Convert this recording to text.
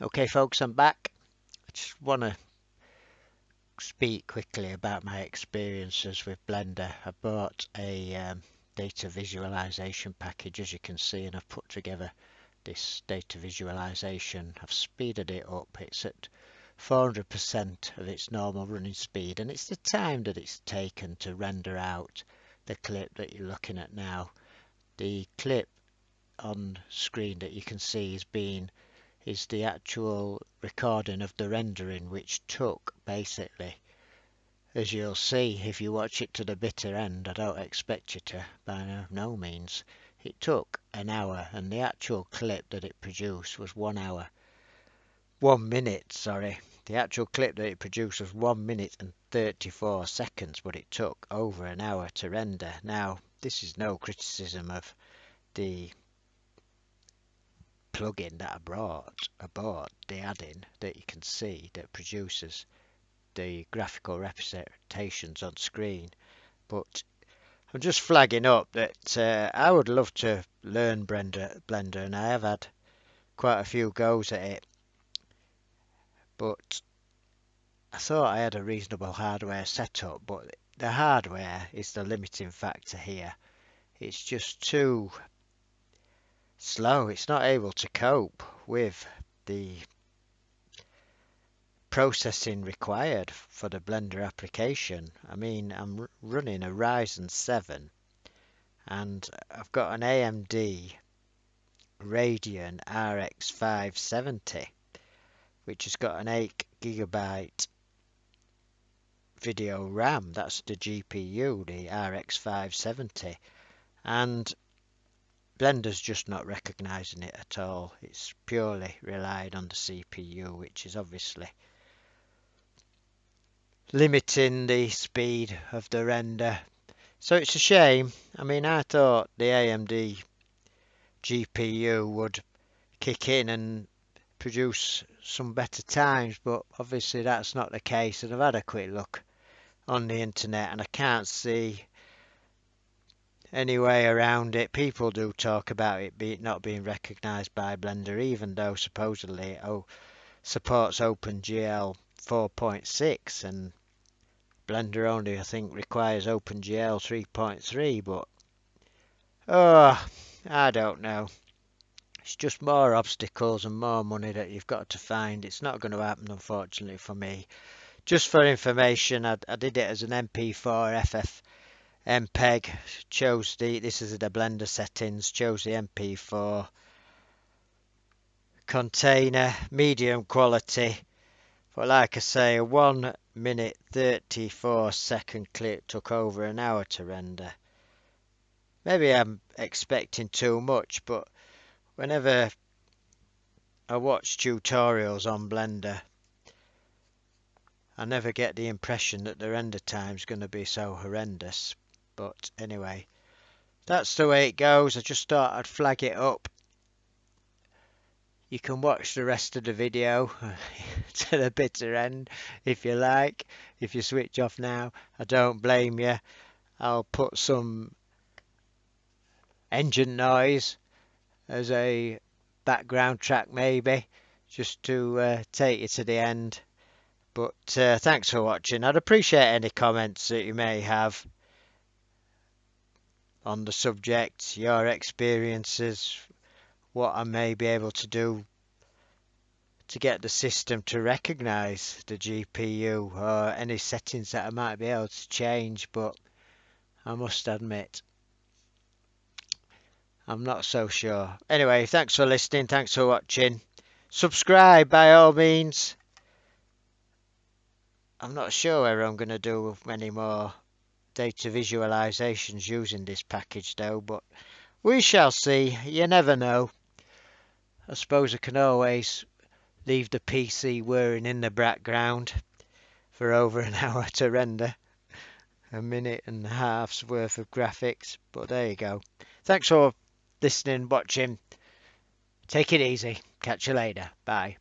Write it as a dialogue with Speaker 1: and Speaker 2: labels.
Speaker 1: Okay folks, I'm back. I just want to speak quickly about my experiences with Blender. I bought a data visualization package, as you can see, and I've put together this data visualization. I've speeded it up. It's at 400% of its normal running speed, and it's the time that it's taken to render out the clip that you're looking at now. The clip on screen that you can see is the actual recording of the rendering, which took basically, as you'll see if you watch it to the bitter end, I don't expect you to, by no means, it took an hour, and the actual clip that it produced was 1 minute, sorry. The actual clip that it produced was 1 minute and 34 seconds, but it took over an hour to render. Now, this is no criticism of the plugin that I bought the add-in that you can see that produces the graphical representations on screen, but I'm just flagging up that I would love to learn Blender, and I have had quite a few goes at it, but I thought I had a reasonable hardware setup, but the hardware is the limiting factor here. It's just too slow. It's not able to cope with the processing required for the Blender application. I mean, I'm running a Ryzen 7 and I've got an AMD Radeon RX 570, which has got an 8 GB video RAM. That's the GPU, the RX 570, and Blender's just not recognizing it at all. It's purely relying on the CPU, which is obviously limiting the speed of the render. So it's a shame. I mean, I thought the AMD GPU would kick in and produce some better times, but obviously that's not the case, and I've had a quick look on the internet and I can't see any way around it. People do talk about it not being recognized by Blender, even though supposedly it supports OpenGL 4.6, and Blender only, I think, requires OpenGL 3.3, but I don't know. It's just more obstacles and more money that you've got to find. It's not going to happen, unfortunately, for me. Just for information, I did it as an MP4 FFmpeg. This is the Blender settings. Chose the MP4 container, medium quality. But like I say, a 1 minute 34 second clip took over an hour to render. Maybe I'm expecting too much, but whenever I watch tutorials on Blender, I never get the impression that the render time's going to be so horrendous. But anyway, that's the way it goes. I just thought I'd flag it up. You can watch the rest of the video to the bitter end if you like. If you switch off now, I don't blame you. I'll put some engine noise as a background track maybe, just to take you to the end. But thanks for watching. I'd appreciate any comments that you may have on the subject, your experiences, what I may be able to do to get the system to recognize the GPU, or any settings that I might be able to change. But I must admit, I'm not so sure. Anyway, thanks for listening, thanks for watching. Subscribe by all means. I'm not sure whether I'm going to do many more data visualizations using this package though, but we shall see. You never know. I suppose I can always leave the PC whirring in the background for over an hour to render a minute and a half's worth of graphics. But there you go. Thanks for listening, watching. Take it easy. Catch you later. Bye.